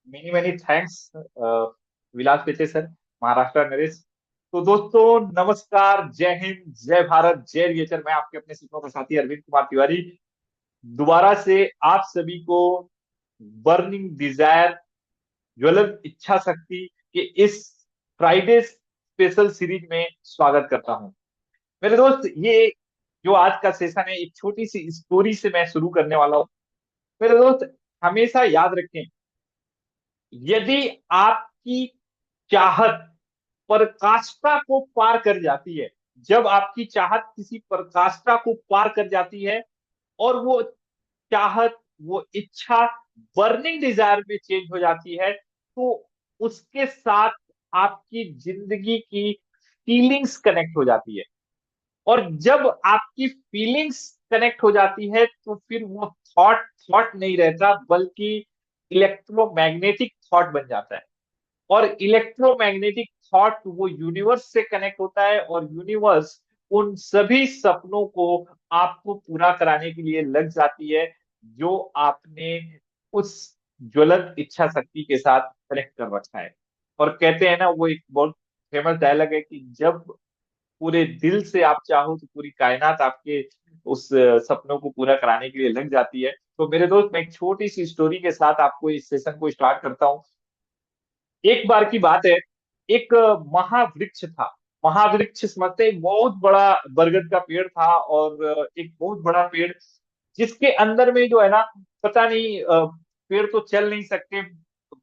Many many thanks विलास पेचे sir, Maharashtra Naresh. तो दोस्तों नमस्कार, जय हिंद, जय भारत, जय रिएचर। मैं आपके अपने सपनों का साथी अरविंद कुमार तिवारी दोबारा से आप सभी को बर्निंग डिजायर, ज्वलंत इच्छा शक्ति के इस फ्राइडे स्पेशल सीरीज में स्वागत करता हूं। मेरे दोस्त, ये जो आज का सेशन है, एक छोटी सी स्टोरी से मैं शुरू करने वाला हूं। मेरे दोस्त, हमेशा याद रखें, यदि आपकी चाहत पराकाष्ठा को पार कर जाती है, जब आपकी चाहत किसी पराकाष्ठा को पार कर जाती है और वो चाहत, वो इच्छा बर्निंग डिजायर में चेंज हो जाती है, तो उसके साथ आपकी जिंदगी की फीलिंग्स कनेक्ट हो जाती है। और जब आपकी फीलिंग्स कनेक्ट हो जाती है तो फिर वो थॉट थॉट नहीं रहता, बल्कि इलेक्ट्रोमैग्नेटिक थॉट बन जाता है। और इलेक्ट्रोमैग्नेटिक थॉट वो यूनिवर्स से कनेक्ट होता है, और यूनिवर्स उन सभी सपनों को आपको पूरा कराने के लिए लग जाती है, जो आपने उस ज्वलंत इच्छा शक्ति के साथ कनेक्ट कर रखा है। और कहते हैं ना, वो एक बहुत फेमस डायलॉग है कि जब पूरे दिल से आप चाहो तो पूरी कायनात आपके उस सपनों को पूरा कराने के लिए लग जाती है। तो मेरे दोस्त, मैं एक छोटी सी स्टोरी के साथ आपको इस सेशन को स्टार्ट करता हूँ। एक बार की बात है, एक महावृक्ष था। महावृक्ष समझते हैं, एक बहुत बड़ा बरगद का पेड़ था, और एक बहुत बड़ा पेड़, जिसके अंदर में जो है ना, पता नहीं, पेड़ तो चल नहीं सकते,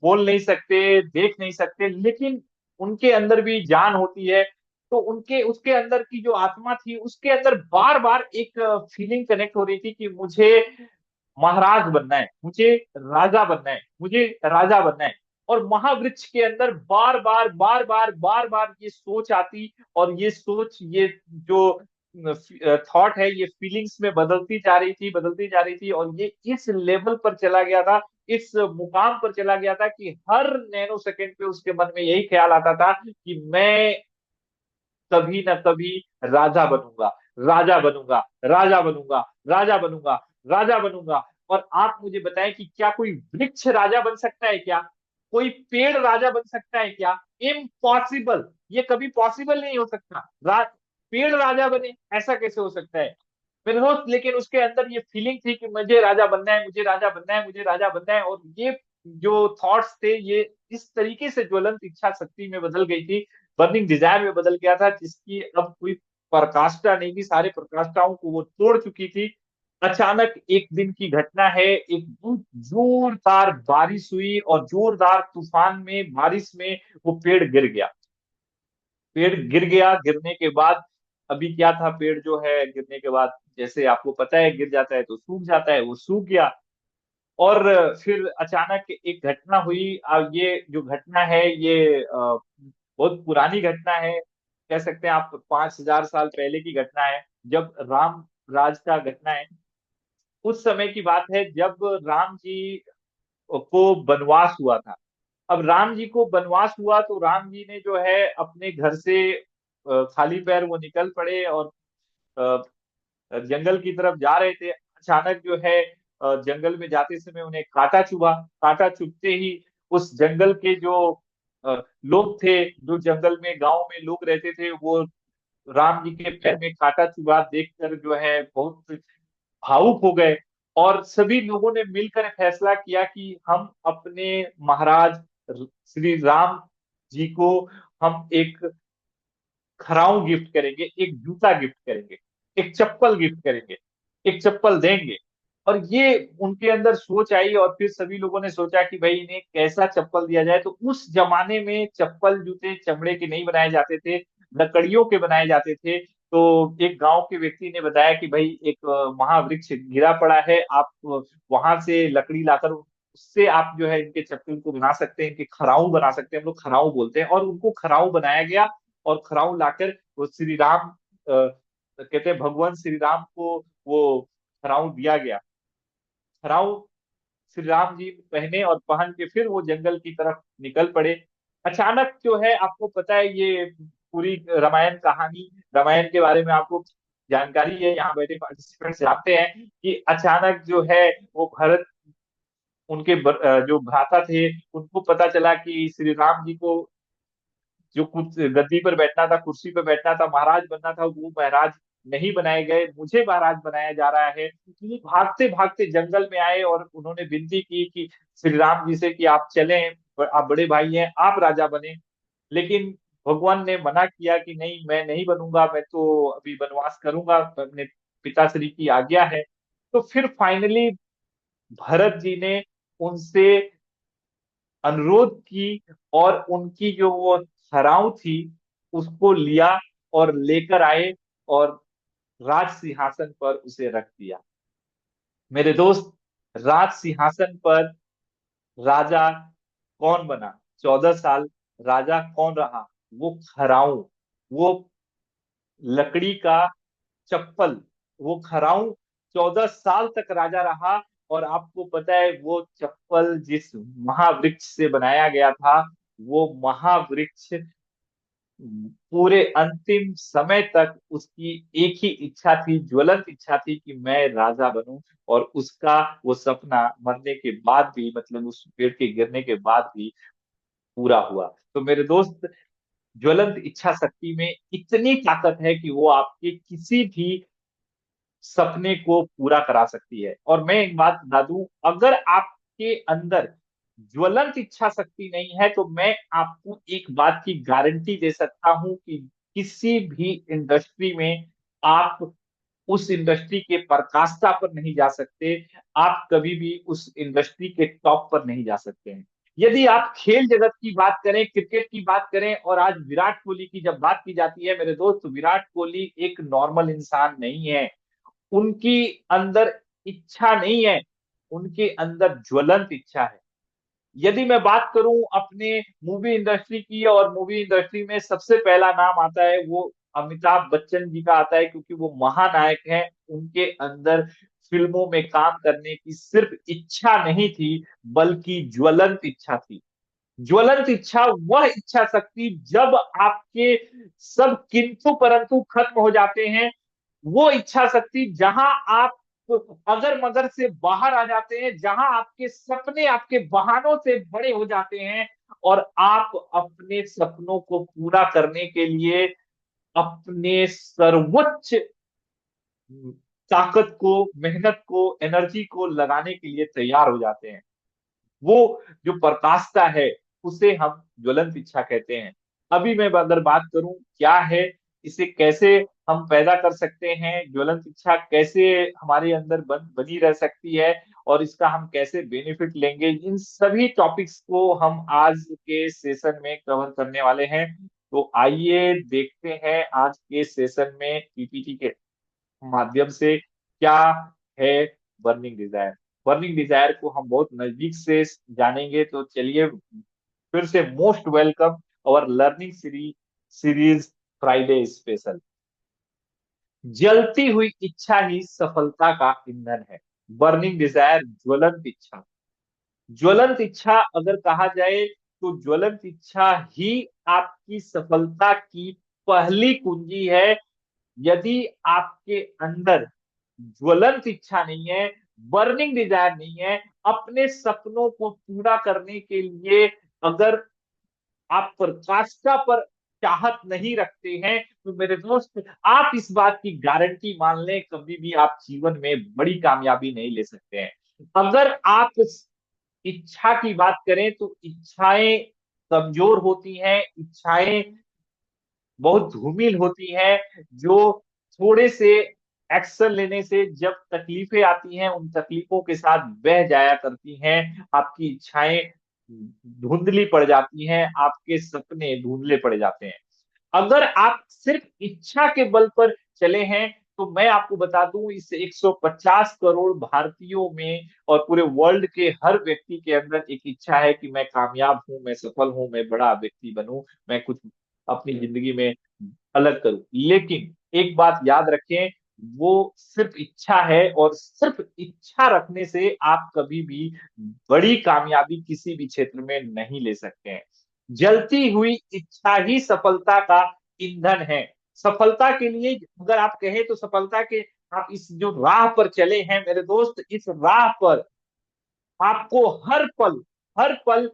बोल नहीं सकते, देख नहीं सकते, लेकिन उनके अंदर भी जान होती है। तो उनके उसके अंदर की जो आत्मा थी, उसके अंदर बार बार एक फीलिंग कनेक्ट हो रही थी कि मुझे महाराज बनना है, मुझे राजा बनना है, मुझे राजा बनना है। और महावृक्ष के अंदर बार बार ये सोच आती, और ये सोच, ये जो थॉट है, ये फीलिंग्स में बदलती जा रही थी, बदलती जा रही थी, और ये इस लेवल पर चला गया था, इस मुकाम पर चला गया था कि हर नैनो सेकंड पे उसके मन में यही ख्याल आता था कि मैं कभी ना कभी राजा बनूंगा, राजा बनूंगा, राजा बनूंगा, राजा बनूंगा, राजा बनूंगा। और आप मुझे बताएं कि क्या कोई वृक्ष राजा बन सकता है क्या? कोई पेड़ राजा बन सकता है क्या? इम्पॉसिबल, ये कभी पॉसिबल नहीं हो सकता। पेड़ राजा बने, ऐसा कैसे हो सकता है मेरे दोस्त? लेकिन उसके अंदर ये फीलिंग थी कि मुझे राजा बनना है, मुझे राजा बनना है, मुझे राजा बनना है। और ये जो थॉट्स थे, ये इस तरीके से ज्वलंत इच्छा शक्ति में बदल गई थी, बर्निंग डिजायर में बदल गया था, जिसकी अब कोई पराकाष्ठा नहीं थी, सारे पराकाष्ठाओं को वो तोड़ चुकी थी। अचानक एक दिन की घटना है, एक बहुत जोरदार बारिश हुई, और जोरदार तूफान में, बारिश में वो पेड़ गिर गया। पेड़ गिर गया, गिरने के बाद अभी क्या था, पेड़ जो है गिरने के बाद, जैसे आपको पता है, गिर जाता है तो सूख जाता है, वो सूख गया। और फिर अचानक एक घटना हुई। ये जो घटना है, ये बहुत पुरानी घटना है, कह सकते हैं आप 5,000 साल पहले की घटना है, जब राम राज का घटना है। उस समय की बात है, जब राम जी को वनवास हुआ था। अब राम जी को वनवास हुआ, तो राम जी ने जो है अपने घर से खाली पैर वो निकल पड़े, और अ, जंगल की तरफ जा रहे थे। अचानक जो है, जंगल में जाते समय उन्हें कांटा चुभा। कांटा चुभते ही उस जंगल के जो लोग थे, जो जंगल में, गांव में लोग रहते थे, वो राम जी के पैर में कांटा चुभा देखकर जो है बहुत भावुक हो गए। और सभी लोगों ने मिलकर फैसला किया कि हम अपने महाराज श्री राम जी को हम एक खराऊ गिफ्ट करेंगे, एक जूता गिफ्ट करेंगे, एक चप्पल गिफ्ट करेंगे, एक चप्पल देंगे। और ये उनके अंदर सोच आई, और फिर सभी लोगों ने सोचा कि भाई इन्हें कैसा चप्पल दिया जाए। तो उस जमाने में चप्पल, जूते चमड़े के नहीं बनाए जाते थे, लकड़ियों के बनाए जाते थे। तो एक गांव के व्यक्ति ने बताया कि भाई एक महावृक्ष गिरा पड़ा है, आप वहां से लकड़ी लाकर उससे आप जो है इनके चप्पल को बना सकते हैं, इनके खराऊ बना सकते हैं, हम लोग खराऊ बोलते हैं। और उनको खराऊ बनाया गया, और खराऊ लाकर वो श्री राम, कहते हैं भगवान श्री राम को वो खराऊ दिया गया। खराऊ श्री राम जी पहने, और पहन के फिर वो जंगल की तरफ निकल पड़े। अचानक जो है, आपको पता है, ये पूरी रामायण कहानी, रामायण के बारे में आपको जानकारी है, यहाँ बैठे पार्टिसिपेंट्स जानते हैं कि अचानक जो है वो भरत उनके जो भ्राता थे उनको पता चला कि श्री राम जी को जो कुछ गद्दी पर बैठना था, कुर्सी पर बैठना था, महाराज बनना था, वो महाराज नहीं बनाए गए, मुझे महाराज बनाया जा रहा है। तो वो भागते भागते जंगल में आए और उन्होंने विनती की कि श्री राम जी से कि आप चलें, आप बड़े भाई हैं, आप राजा बने। लेकिन भगवान ने मना किया कि नहीं, मैं नहीं बनूंगा, मैं तो अभी वनवास करूंगा, अपने पिताश्री की आज्ञा है। तो फिर फाइनली भरत जी ने उनसे अनुरोध की और उनकी जो वो खराव थी उसको लिया और लेकर आए और राज सिंहासन पर उसे रख दिया। मेरे दोस्त, राज सिंहासन पर राजा कौन बना? 14 साल राजा कौन रहा? वो खराऊ, वो लकड़ी का चप्पल, वो खराऊ 14 साल तक राजा रहा। और आपको पता है वो चप्पल जिस महावृक्ष से बनाया गया था, वो महावृक्ष पूरे अंतिम समय तक उसकी एक ही इच्छा थी, ज्वलंत इच्छा थी कि मैं राजा बनूं। और उसका वो सपना मरने के बाद भी, मतलब उस पेड़ के गिरने के बाद भी पूरा हुआ। तो मेरे दोस्त, ज्वलंत इच्छा शक्ति में इतनी ताकत है कि वो आपके किसी भी सपने को पूरा करा सकती है। और मैं एक बात बता दूं, अगर आपके अंदर ज्वलंत इच्छा शक्ति नहीं है तो मैं आपको एक बात की गारंटी दे सकता हूं कि किसी भी इंडस्ट्री में आप उस इंडस्ट्री के पराकाष्ठा पर नहीं जा सकते, आप कभी भी उस इंडस्ट्री के टॉप पर नहीं जा सकते हैं। यदि आप खेल जगत की बात करें, क्रिकेट की बात करें, और आज विराट कोहली की जब बात की जाती है मेरे दोस्त, विराट कोहली एक नॉर्मल इंसान नहीं है। उनकी अंदर इच्छा नहीं है, उनके अंदर ज्वलंत इच्छा है। यदि मैं बात करूं अपने मूवी इंडस्ट्री की, और मूवी इंडस्ट्री में सबसे पहला नाम आता है वो अमिताभ बच्चन जी का आता है, क्योंकि वो महानायक हैं। उनके अंदर फिल्मों में काम करने की सिर्फ इच्छा नहीं थी, बल्कि ज्वलंत इच्छा थी। ज्वलंत इच्छा, वह इच्छा शक्ति जब आपके सब किंतु परंतु खत्म हो जाते हैं, वो इच्छा शक्ति जहां आप अगर मगर से बाहर आ जाते हैं, जहां आपके सपने आपके बहानों से बड़े हो जाते हैं, और आप अपने सपनों को पूरा करने के लिए अपने सर्वोच्च ताकत को, मेहनत को, एनर्जी को लगाने के लिए तैयार हो जाते हैं। वो जो प्रकाशता है उसे हम ज्वलंत इच्छा कहते हैं। अभी मैं अगर बात करूं क्या है, इसे कैसे हम पैदा कर सकते हैं, ज्वलंत इच्छा कैसे हमारे अंदर बनी रह सकती है, और इसका हम कैसे बेनिफिट लेंगे, इन सभी टॉपिक्स को हम आज के सेशन में कवर करने वाले हैं। तो आइए देखते हैं आज के सेशन में पीपीटी के माध्यम से क्या है बर्निंग डिजायर। बर्निंग डिजायर को हम बहुत नजदीक से जानेंगे। तो चलिए, फिर से मोस्ट वेलकम और लर्निंग सीरीज फ्राइडे स्पेशल। जलती हुई इच्छा ही सफलता का ईंधन है। बर्निंग डिजायर, ज्वलंत इच्छा। ज्वलंत इच्छा अगर कहा जाए तो ज्वलंत इच्छा ही आपकी सफलता की पहली कुंजी है। यदि आपके अंदर ज्वलंत इच्छा नहीं है, बर्निंग डिजायर नहीं है, अपने सपनों को पूरा करने के लिए अगर आप प्रकाष्ठा पर चाहत नहीं रखते हैं, तो मेरे दोस्त आप इस बात की गारंटी मान लें, कभी भी आप जीवन में बड़ी कामयाबी नहीं ले सकते हैं। अगर आप इच्छा की बात करें तो इच्छाएं कमजोर होती हैं, इच्छाएं बहुत धूमिल होती हैं, जो थोड़े से एक्शन लेने से जब तकलीफें आती हैं, उन तकलीफों के साथ बह जाया करती हैं। आपकी इच्छाएं धुंधली पड़ जाती हैं, आपके सपने धुंधले पड़ जाते हैं। अगर आप सिर्फ इच्छा के बल पर चले हैं, तो मैं आपको बता दूं, इस 150 करोड़ भारतीयों में और पूरे वर्ल्ड के हर व्यक्ति के अंदर एक इच्छा है कि मैं कामयाब हूं, मैं सफल हूं, मैं बड़ा व्यक्ति बनूं, मैं कुछ अपनी जिंदगी में अलग करूं। लेकिन एक बात याद रखें, वो सिर्फ इच्छा है, और सिर्फ इच्छा रखने से आप कभी भी बड़ी कामयाबी किसी भी क्षेत्र में नहीं ले सकते हैं। जलती हुई इच्छा ही सफलता का ईंधन है। सफलता के लिए अगर आप कहें तो सफलता के, आप इस जो राह पर चले हैं मेरे दोस्त, इस राह पर आपको हर पल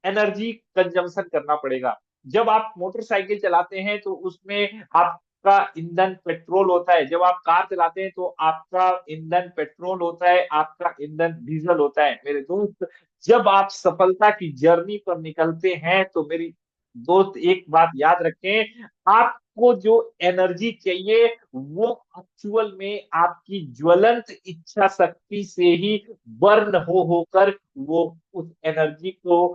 एनर्जी कंजम्पशन करना पड़ेगा। जब आप मोटरसाइकिल चलाते हैं तो उसमें आपका ईंधन पेट्रोल होता है, जब आप कार चलाते हैं तो आपका ईंधन पेट्रोल होता है, आपका ईंधन डीजल होता है। मेरे दोस्त, जब आप सफलता की जर्नी पर निकलते हैं तो मेरी दोस्त एक बात याद रखें, आपको जो एनर्जी चाहिए वो एक्चुअल में आपकी ज्वलंत इच्छा शक्ति से ही बर्न हो होकर वो उस एनर्जी को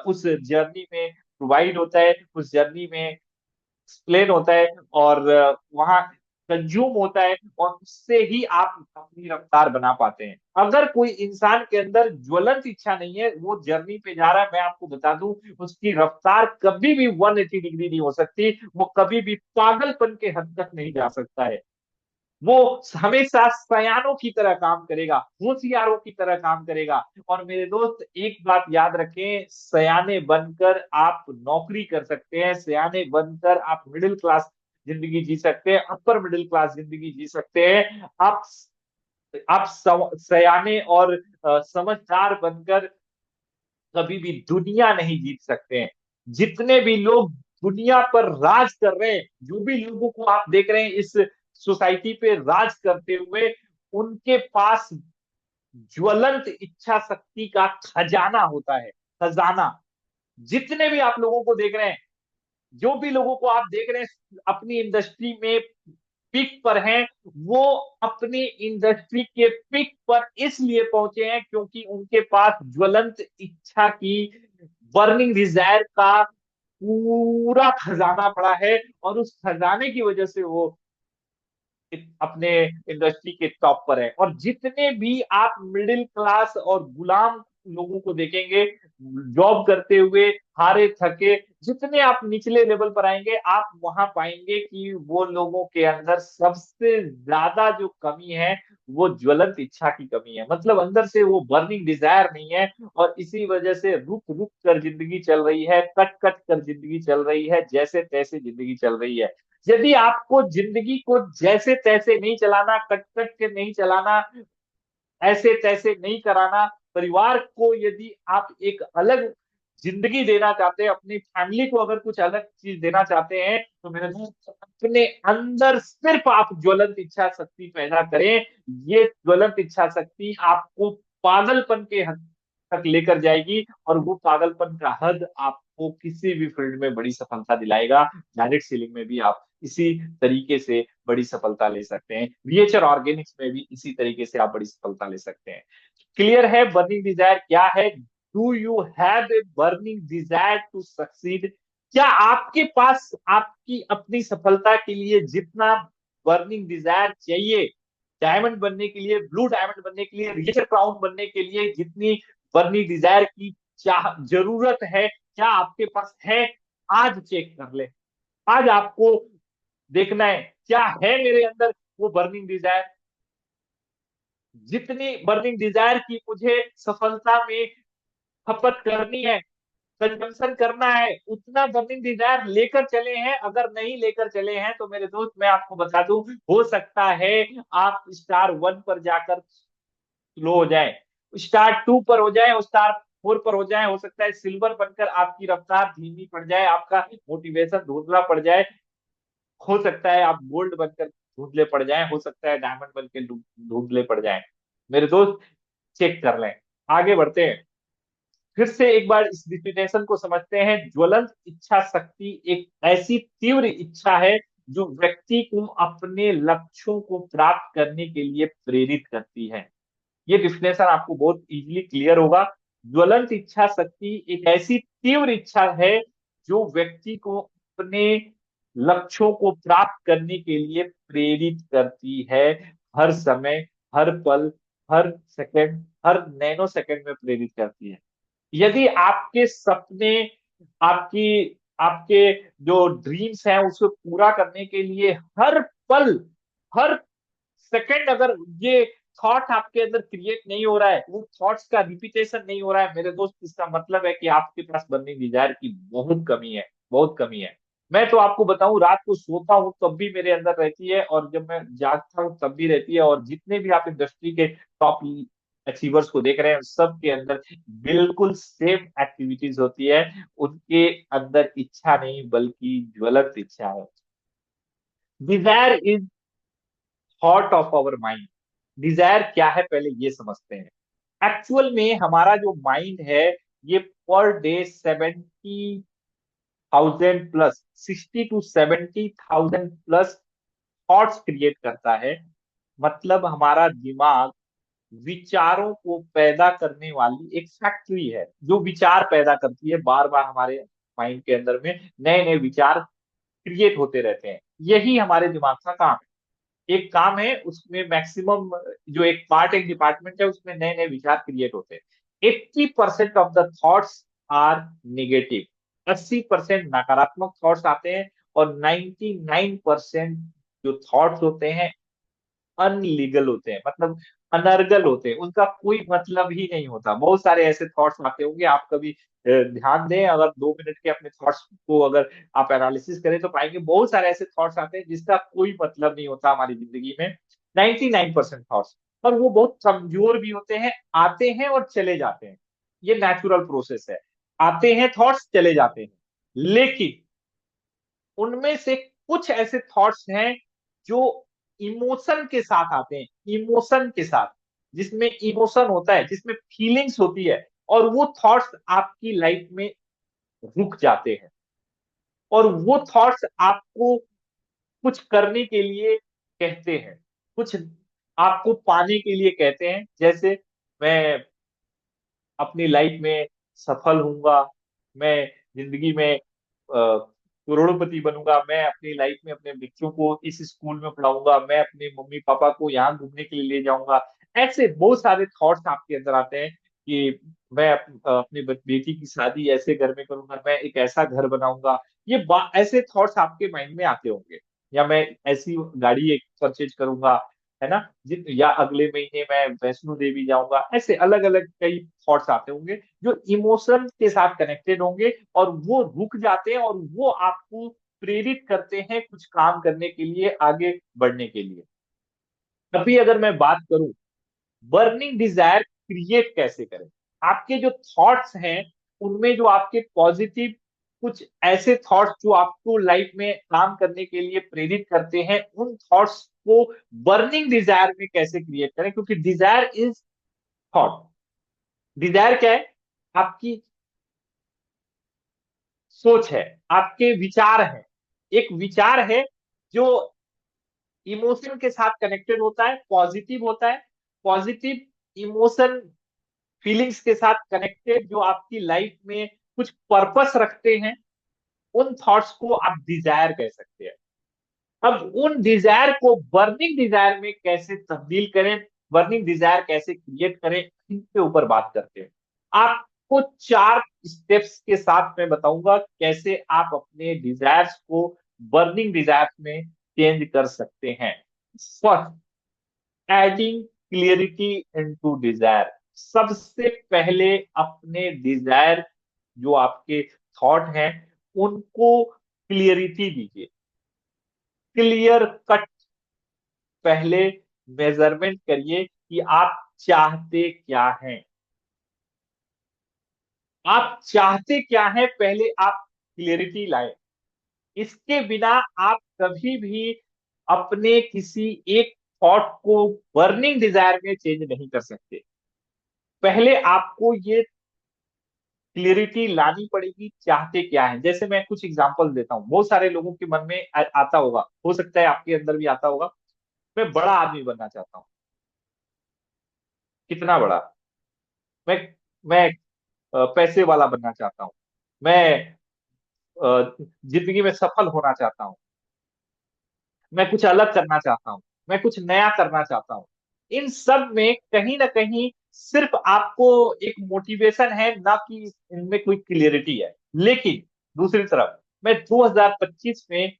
उस जर्नी में प्रोवाइड होता है, उस जर्नी में एक्सप्लेन होता है और वहां कंज्यूम होता है, और उससे ही आप अपनी रफ्तार बना पाते हैं। अगर कोई इंसान के अंदर ज्वलंत इच्छा नहीं है, वो जर्नी पे जा रहा है, मैं आपको बता दूं उसकी रफ्तार कभी भी 180 डिग्री नहीं हो सकती, वो कभी भी पागलपन के हद तक नहीं जा सकता है। वो हमेशा सयानों की तरह काम करेगा, होशियारों की तरह काम करेगा। और मेरे दोस्त एक बात याद रखें, सयाने बनकर आप नौकरी कर सकते हैं, सयाने बनकर आप मिडिल क्लास जिंदगी जी सकते हैं, अपर मिडिल क्लास जिंदगी जी सकते हैं। सयाने और समझदार बनकर कभी भी दुनिया नहीं जीत सकते हैं। जितने भी लोग दुनिया पर राज कर रहे हैं, जो भी लोगों को आप देख रहे हैं इस सोसाइटी पे राज करते हुए, उनके पास ज्वलंत इच्छा शक्ति का खजाना होता है, खजाना। जितने भी आप लोगों को देख रहे हैं, जो भी लोगों को आप देख रहे हैं अपनी इंडस्ट्री में पिक पर हैं, वो अपनी इंडस्ट्री के पिक पर इसलिए पहुंचे हैं क्योंकि उनके पास ज्वलंत इच्छा की, बर्निंग डिजायर का पूरा खजाना पड़ा है, और उस खजाने की वजह से वो अपने इंडस्ट्री के टॉप पर है। और जितने भी आप मिडिल क्लास और गुलाम लोगों को देखेंगे जॉब करते हुए हारे थके, जितने आप निचले लेवल पर आएंगे आप वहां पाएंगे कि वो लोगों के अंदर सबसे ज्यादा जो कमी है वो ज्वलंत इच्छा की कमी है। मतलब अंदर से वो बर्निंग डिजायर नहीं है, और इसी वजह से रुक रुक कर जिंदगी चल रही है, कट कट कर जिंदगी चल रही है, जैसे तैसे जिंदगी चल रही है। यदि आपको जिंदगी को जैसे तैसे नहीं चलाना, कट कट के नहीं चलाना, ऐसे तैसे नहीं कराना, परिवार को यदि आप एक अलग जिंदगी देना चाहते हैं, अपनी फैमिली को अगर कुछ अलग चीज देना चाहते हैं, तो मेरे दोस्त अपने अंदर सिर्फ आप ज्वलंत इच्छा शक्ति पैदा करें। ये ज्वलंत इच्छा शक्ति आपको पागलपन के हद तक लेकर जाएगी, और वो पागलपन का हद आपको किसी भी फील्ड में बड़ी सफलता दिलाएगा। डायरेक्ट सेलिंग में भी आप इसी तरीके से बड़ी सफलता ले सकते हैं, VHR ऑर्गेनिक्स में भी इसी तरीके से आप बड़ी सफलता ले सकते हैं। क्लियर है बर्निंग डिजायर क्या है? Do you have a burning desire to succeed? क्या आपके पास आपकी अपनी सफलता के लिए जितना बर्निंग डिजायर चाहिए, डायमंड बनने के लिए, ब्लू डायमंड बनने के लिए, रिचर क्राउन बनने के लिए जितनी बर्निंग डिजायर की चाह जरूरत है, क्या आपके पास है? आज चेक कर ले। आज आपको देखना है क्या है मेरे अंदर वो बर्निंग डिजायर। जितनी बर्निंग डिजायर की मुझे सफलता में खपत करनी है, कंजम्पशन करना है, उतना बर्निंग डिजायर लेकर चले हैं। अगर नहीं लेकर चले हैं तो मेरे दोस्त मैं आपको बता दूं, हो सकता है आप स्टार 1 पर जाकर स्लो हो जाए, स्टार 2 पर हो जाए, स्टार 4 पर हो जाए, हो सकता है सिल्वर बनकर आपकी रफ्तार धीमी पड़ जाए, आपका मोटिवेशन धुंधला पड़ जाए, हो सकता है आप गोल्ड बनकर धुंधले पड़ जाएं, हो सकता है डायमंड बनकर धुंधले पड़ जाएं। मेरे दोस्त चेक कर लें, आगे बढ़ते हैं। फिर से एक बार इस डिफिनेशन को समझते हैं। ज्वलंत इच्छा शक्ति एक ऐसी तीव्र इच्छा है जो व्यक्ति को अपने लक्ष्यों को प्राप्त करने के लिए प्रेरित करती है। ये डिफिनेशन आपको बहुत इजीली क्लियर होगा। ज्वलंत इच्छा शक्ति एक ऐसी तीव्र इच्छा है जो व्यक्ति को अपने लक्ष्यों को प्राप्त करने के लिए प्रेरित करती है। हर समय, हर पल, हर सेकंड, हर नैनो सेकंड में प्रेरित करती है। यदि आपके सपने, आपकी आपके जो ड्रीम्स हैं उसको पूरा करने के लिए हर पल, हर सेकंड अगर ये थॉट आपके अंदर क्रिएट नहीं हो रहा है, वो थॉट्स का रिपीटेशन नहीं हो रहा है, मेरे दोस्त इसका मतलब है कि आपके पास बर्निंग डिजायर की बहुत कमी है, बहुत कमी है। मैं तो आपको बताऊं, रात को सोता हूं तब भी मेरे अंदर रहती है, और जब मैं जागता हूं तब भी रहती है। और जितने भी आप इंडस्ट्री के टॉप अचीवर्स को देख रहे हैं, सबके अंदर बिल्कुल सेम एक्टिविटीज होती है। उनके अंदर इच्छा नहीं बल्कि ज्वलंत इच्छा है। Desire is thought of our mind. Desire क्या है पहले ये समझते हैं। एक्चुअल में हमारा जो माइंड है, ये per day 70,000 plus, 60 to 70,000 plus thoughts create करता है। मतलब हमारा दिमाग विचारों को पैदा करने वाली एक फैक्ट्री है, जो विचार पैदा करती है बार बार हमारे माइंड के अंदर में नए नए विचार क्रिएट होते रहते हैं। यही हमारे दिमाग का काम है। एक काम है उसमें मैक्सिमम, जो एक पार्ट, एक डिपार्टमेंट है, उसमें नए नए विचार क्रिएट होते हैं। 80% of the thoughts are negative. 80% नकारात्मक थॉट्स आते हैं, और 99% जो थॉट्स होते हैं अनलीगल होते हैं, मतलब अनर्गल होते हैं, उनका कोई मतलब ही नहीं होता। बहुत सारे ऐसे थॉट्स आते होंगे, आप कभी ध्यान दें, अगर 2 मिनट के अपने थॉट्स को अगर आप एनालिसिस करें तो पाएंगे बहुत सारे ऐसे थॉट्स आते हैं जिसका कोई मतलब नहीं होता हमारी जिंदगी में। 99% थॉट्स, और वो बहुत कमजोर भी होते हैं, आते हैं और चले जाते हैं। ये नेचुरल प्रोसेस है। आते हैं थॉट्स, चले जाते हैं। लेकिन उनमें से कुछ ऐसे थॉट्स हैं जो इमोशन के साथ आते हैं, इमोशन के साथ, जिसमें इमोशन होता है, जिसमें फीलिंग्स होती है, और वो थॉट्स आपकी लाइफ में रुक जाते हैं। और वो थॉट्स आपको कुछ करने के लिए कहते हैं, कुछ आपको पाने के लिए कहते हैं। जैसे मैं अपनी लाइफ में सफल होऊंगा, मैं जिंदगी में करोड़पति बनूंगा, मैं अपनी लाइफ में अपने बच्चों को इस स्कूल में पढ़ाऊंगा, मैं अपने मम्मी पापा को यहाँ घूमने के लिए ले जाऊंगा। ऐसे बहुत सारे थॉट्स आपके अंदर आते हैं कि मैं अपनी बेटी की शादी ऐसे घर में करूंगा, मैं एक ऐसा घर बनाऊंगा। ऐसे थॉट्स आपके माइंड में आते होंगे। या मैं ऐसी गाड़ी एक परचेज करूंगा, है ना, या अगले महीने मैं वैष्णो देवी जाऊंगा। ऐसे अलग अलग कई थॉट्स आते होंगे जो इमोशन के साथ कनेक्टेड होंगे, और वो रुक जाते हैं, और वो आपको प्रेरित करते हैं कुछ काम करने के लिए, आगे बढ़ने के लिए। अभी अगर मैं बात करूं बर्निंग डिजायर क्रिएट कैसे करें, आपके जो थॉट्स हैं उनमें जो आपके पॉजिटिव कुछ ऐसे थॉट्स जो आपको लाइफ में काम करने के लिए प्रेरित करते हैं, उन थॉट्स को बर्निंग डिजायर में कैसे क्रिएट करें, क्योंकि डिजायर इज थॉट। डिजायर क्या है? आपकी सोच है, आपके विचार हैं। एक विचार है जो इमोशन के साथ कनेक्टेड होता है, पॉजिटिव होता है। पॉजिटिव इमोशन फीलिंग्स के साथ कनेक्टेड, जो आपकी लाइफ में कुछ पर्पस रखते हैं, उन थॉट्स को आप डिजायर कह सकते हैं। अब उन डिजायर को बर्निंग डिजायर में कैसे तब्दील करें, बर्निंग डिजायर कैसे क्रिएट करें, इनके ऊपर बात करते हैं। आपको 4 स्टेप्स के साथ मैं बताऊंगा कैसे आप अपने डिजायर्स को बर्निंग डिजायर्स में चेंज कर सकते हैं। First, adding clarity into desire. सबसे पहले अपने डिजायर, जो आपके थॉट हैं, उनको क्लियरिटी दीजिए। क्लियर कट पहले मेजरमेंट करिए कि आप चाहते क्या हैं। आप चाहते क्या हैं, पहले आप क्लियरिटी लाए। इसके बिना आप कभी भी अपने किसी एक थॉट को बर्निंग डिजायर में चेंज नहीं कर सकते। पहले आपको ये क्लियरिटी लानी पड़ेगी, चाहते क्या है। जैसे मैं कुछ एग्जांपल देता हूँ, बहुत सारे लोगों के मन में आता होगा, हो सकता है आपके अंदर भी आता होगा। मैं बड़ा आदमी बनना चाहता हूँ। कितना बड़ा? मैं मैं पैसे वाला बनना चाहता हूँ। मैं जिंदगी में सफल होना चाहता हूँ। मैं कुछ अलग करना चाहता हूँ। मैं कुछ नया करना चाहता हूँ। इन सब में कहीं ना कहीं सिर्फ आपको एक मोटिवेशन है, ना कि इनमें कोई क्लियरिटी है। लेकिन दूसरी तरफ मैं 2025 में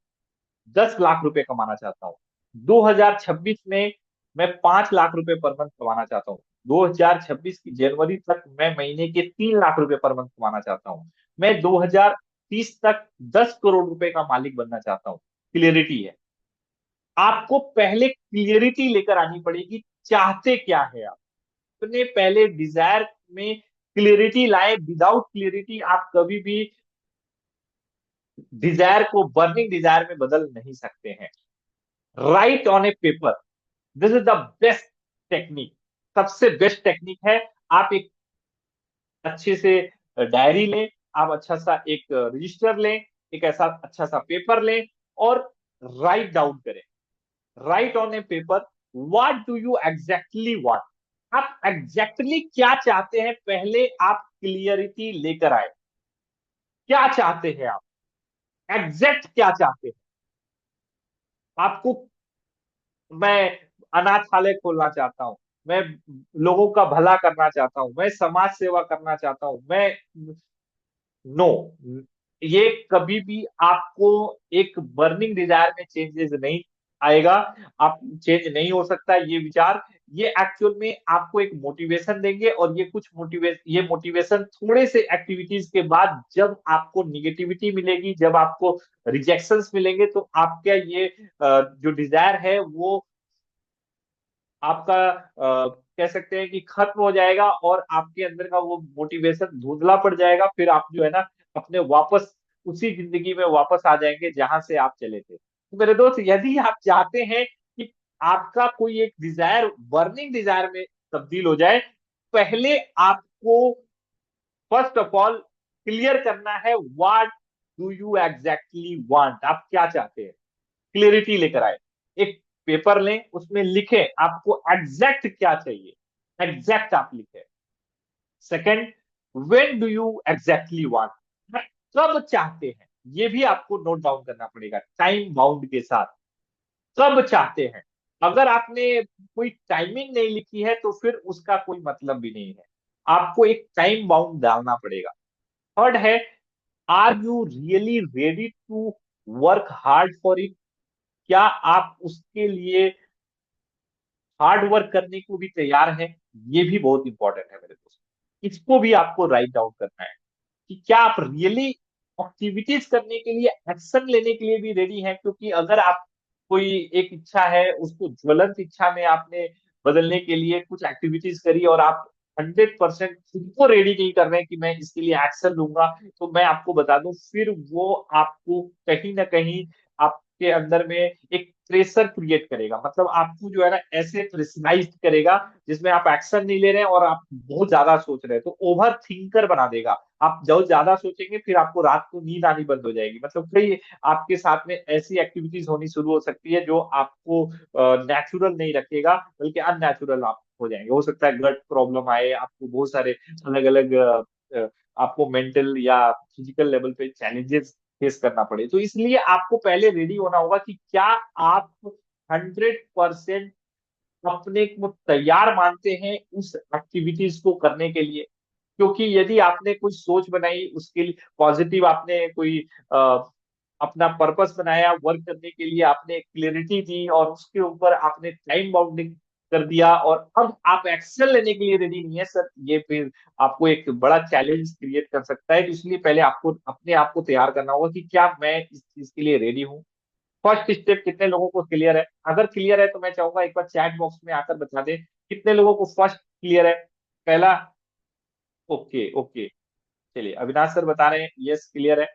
10 लाख रुपए कमाना चाहता हूँ। 2026 में मैं 5 लाख रुपए पर मंथ कमाना चाहता हूँ। 2026 की जनवरी तक मैं महीने के 3 लाख रुपए पर मंथ कमाना चाहता हूँ। मैं 2030 तक 10 करोड़ रुपए का मालिक बनना चाहता हूँ। क्लियरिटी है। आपको पहले क्लियरिटी लेकर आनी पड़ेगी, चाहते क्या है आप। अपने पहले डिजायर में क्लियरिटी लाए। विदाउट क्लियरिटी आप कभी भी डिजायर को बर्निंग डिजायर में बदल नहीं सकते हैं। Right on A paper, this is the best technique. सबसे बेस्ट टेक्निक है। आप एक अच्छे से डायरी लें, आप अच्छा सा एक रजिस्टर लें, एक ऐसा अच्छा सा पेपर लें और राइट डाउन करें। Right on A paper, what do you exactly want. आप एग्जैक्टली क्या चाहते हैं, पहले आप क्लियरिटी लेकर आए। क्या चाहते हैं आप, एग्जैक्ट क्या चाहते हैं आपको। मैं अनाथालय खोलना चाहता हूं, मैं लोगों का भला करना चाहता हूं, मैं समाज सेवा करना चाहता हूं, मैं नो, ये कभी भी आपको एक बर्निंग डिजायर में चेंजेस नहीं आएगा। आप चेंज नहीं हो सकता ये विचार। ये एक्चुअल में आपको एक मोटिवेशन देंगे और ये मोटिवेशन थोड़े से एक्टिविटीज के बाद जब आपको निगेटिविटी मिलेगी, जब आपको रिजेक्शंस मिलेंगे, तो आपका ये जो डिजायर है वो आपका कह सकते हैं कि खत्म हो जाएगा और आपके अंदर का वो मोटिवेशन धुंधला पड़ जाएगा। फिर आप जो है ना अपने वापस उसी जिंदगी में वापस आ जाएंगे जहां से आप चले थे। तो मेरे दोस्त, यदि आप चाहते हैं कि आपका कोई एक डिजायर बर्निंग डिजायर में तब्दील हो जाए, पहले आपको फर्स्ट ऑफ ऑल क्लियर करना है, what do you exactly want. आप क्या चाहते हैं, क्लियरिटी लेकर आए। एक पेपर लें, उसमें लिखें आपको एग्जैक्ट क्या चाहिए, एग्जैक्ट आप लिखें। Second, when do you exactly want, कब चाहते हैं, ये भी आपको नोट डाउन करना पड़ेगा टाइम बाउंड के साथ। कब चाहते हैं। अगर आपने कोई टाइमिंग नहीं लिखी है तो फिर उसका कोई मतलब भी नहीं है। आपको एक टाइम बाउंड डालना पड़ेगा। थर्ड है, are you really ready to work hard for it. क्या आप उसके लिए हार्ड वर्क करने को भी तैयार है। ये भी बहुत इंपॉर्टेंट है मेरे दोस्त। इसको भी आपको राइट डाउन करना है कि क्या आप रियली एक्टिविटीज करने के लिए, एक्शन लेने के लिए भी रेडी हैं। क्योंकि अगर आप कोई एक इच्छा है, उसको ज्वलंत इच्छा में आपने बदलने के लिए कुछ एक्टिविटीज करी और आप 100% खुद को रेडी नहीं कर रहे हैं कि मैं इसके लिए एक्शन लूंगा, तो मैं आपको बता दूं फिर वो आपको कहीं ना कहीं आपके अंदर में एक प्रेशर क्रिएट करेगा। मतलब आपको जो है ना ऐसे प्रेशराइज करेगा जिसमें आप एक्शन नहीं ले रहे हैं और आप बहुत ज्यादा सोच रहे हैं, तो ओवर थिंकर बना देगा। आप जो ज्यादा सोचेंगे फिर आपको रात को नींद आनी बंद हो जाएगी। मतलब कई आपके साथ में ऐसी एक्टिविटीज होनी शुरू हो सकती है जो आपको नेचुरल नहीं रखेगा, बल्कि अननेचुरल आप हो जाएंगे। हो सकता है गट प्रॉब्लम आए, आपको बहुत सारे अलग अलग आपको मेंटल या फिजिकल लेवल पे चैलेंजेस फेस करना पड़े। तो इसलिए आपको पहले रेडी होना होगा कि क्या आप 100% अपने को तैयार मानते हैं उस एक्टिविटीज को करने के लिए। क्योंकि यदि आपने कोई सोच बनाई, उसके लिए पॉजिटिव आपने कोई अपना पर्पस बनाया, वर्क करने के लिए आपने क्लियरिटी दी और उसके ऊपर आपने टाइम बाउंडिंग कर दिया, और अब आप एक्शन लेने के लिए रेडी नहीं है सर, ये फिर आपको एक बड़ा चैलेंज क्रिएट कर सकता है। तो इसलिए पहले आपको अपने आप को तैयार करना होगा कि क्या मैं इस चीज के लिए रेडी हूँ। फर्स्ट स्टेप कितने लोगों को क्लियर है। अगर क्लियर है तो मैं चाहूंगा एक बार चैट बॉक्स में आकर बता दें कितने लोगों को फर्स्ट क्लियर है। पहला, ओके ओके। चलिए अविनाश सर बता रहे हैं यस क्लियर है।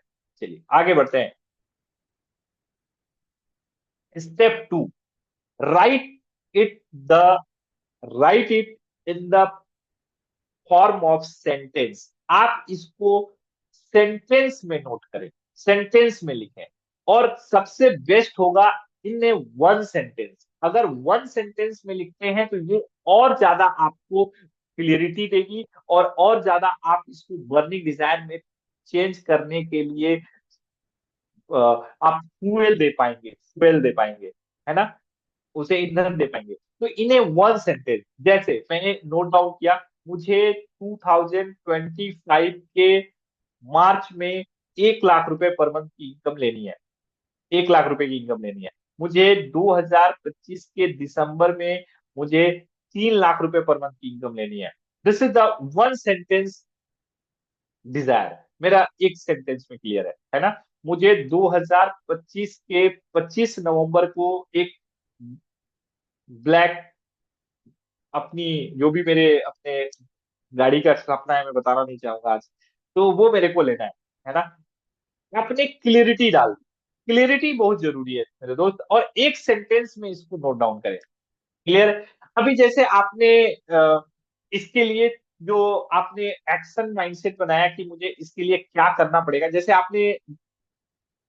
चलिए आगे बढ़ते हैं। Step two, write it the write it in the form of sentence. आप इसको सेंटेंस में नोट करें, सेंटेंस में लिखें। और सबसे बेस्ट होगा इन ए वन सेंटेंस। अगर वन सेंटेंस में लिखते हैं तो ये और ज्यादा आपको क्लियरिटी देगी और ज्यादा आप इसको बर्निंग डिजायर में चेंज करने के लिए आप फ्यूल दे पाएंगे, है ना, उसे ईंधन दे पाएंगे। तो इन्हें वन सेंटेंस, जैसे मैंने नोट डाउन किया, मुझे 2025 के मार्च में 1 लाख रुपए पर मंथ की इनकम लेनी है। 1 लाख रुपए की इनकम लेनी है। मुझे 2025 के दिसंबर में मुझे 3 लाख रुपए पर मंथ की इनकम लेनी है। This is the one sentence desire. मेरा एक सेंटेंस में क्लियर है ना। मुझे 2025 के 25 नवंबर को एक ब्लैक अपनी जो भी मेरे अपने गाड़ी का सपना है, मैं बताना नहीं चाहूंगा आज, तो वो मेरे को लेना है ना। आपने क्लियरिटी डाल दी। क्लियरिटी बहुत जरूरी है मेरे दोस्त, और एक सेंटेंस में इसको नोट डाउन करें। क्लियर। अभी जैसे आपने इसके लिए जो आपने एक्शन माइंडसेट बनाया कि मुझे इसके लिए क्या करना पड़ेगा, जैसे आपने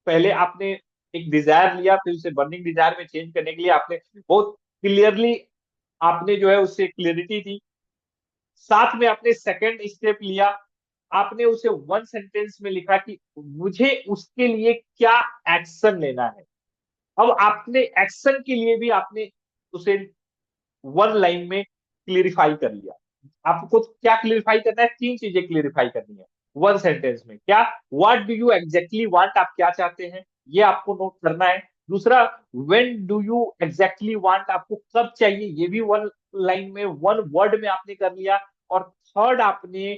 पहले आपने एक डिजायर लिया, फिर उसे बर्निंग डिजायर में चेंज करने के लिए आपने बहुत क्लियरली, आपने जो है उससे क्लियरिटी दी। साथ में आपने सेकंड स्टेप लिया, आपने उसे वन सेंटेंस में लिखा कि मुझे उसके लिए क्या एक्शन लेना है। अब आपने एक्शन के लिए भी आपने उसे वन लाइन में क्लियरिफाई कर लिया। आपको क्या क्लियरिफाई करना है? तीन चीजें क्लियरिफाई करनी है वन सेंटेंस में। क्या? What do you exactly want, आप क्या चाहते हैं, ये आपको नोट करना है। दूसरा, when do you exactly want, आपको कब चाहिए, ये भी वन लाइन में, वन वर्ड में आपने कर लिया। और थर्ड, आपने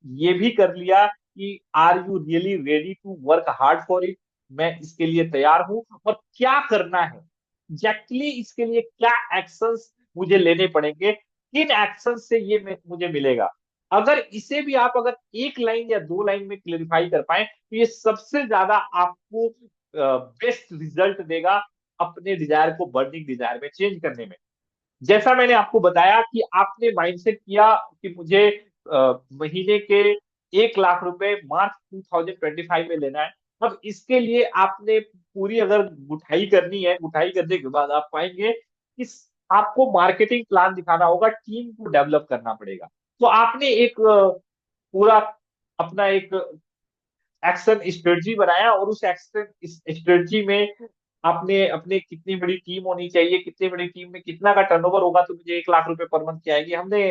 ये भी कर लिया कि are you really ready to work hard for it, मैं इसके लिए तैयार हूं, और क्या करना है एग्जैक्टली, इसके लिए क्या एक्शंस मुझे लेने पड़ेंगे, किन एक्शन से ये मुझे मिलेगा। अगर इसे भी आप अगर एक लाइन या दो लाइन में क्लेरिफाई कर पाए, तो ये सबसे ज्यादा आपको बेस्ट रिजल्ट देगा अपने डिजायर को बर्निंग डिजायर में चेंज करने में। जैसा मैंने आपको बताया कि आपने माइंडसेट किया कि मुझे महीने के 1 लाख रुपए मार्च 2025 में लेना है। अब इसके लिए आपने पूरी अगर गुठाई करनी है, गुठाई करने के बाद आप पाएंगे कि आपको मार्केटिंग प्लान दिखाना होगा, टीम को डेवलप करना पड़ेगा। तो आपने एक पूरा अपना एक एक्शन स्ट्रेटजी बनाया, और उस एक्शन स्ट्रेटजी में आपने अपने कितनी बड़ी टीम होनी चाहिए, कितनी बड़ी टीम में कितना का टर्नओवर होगा तो मुझे 1 लाख रुपए पर मंथ की आएगी, हमने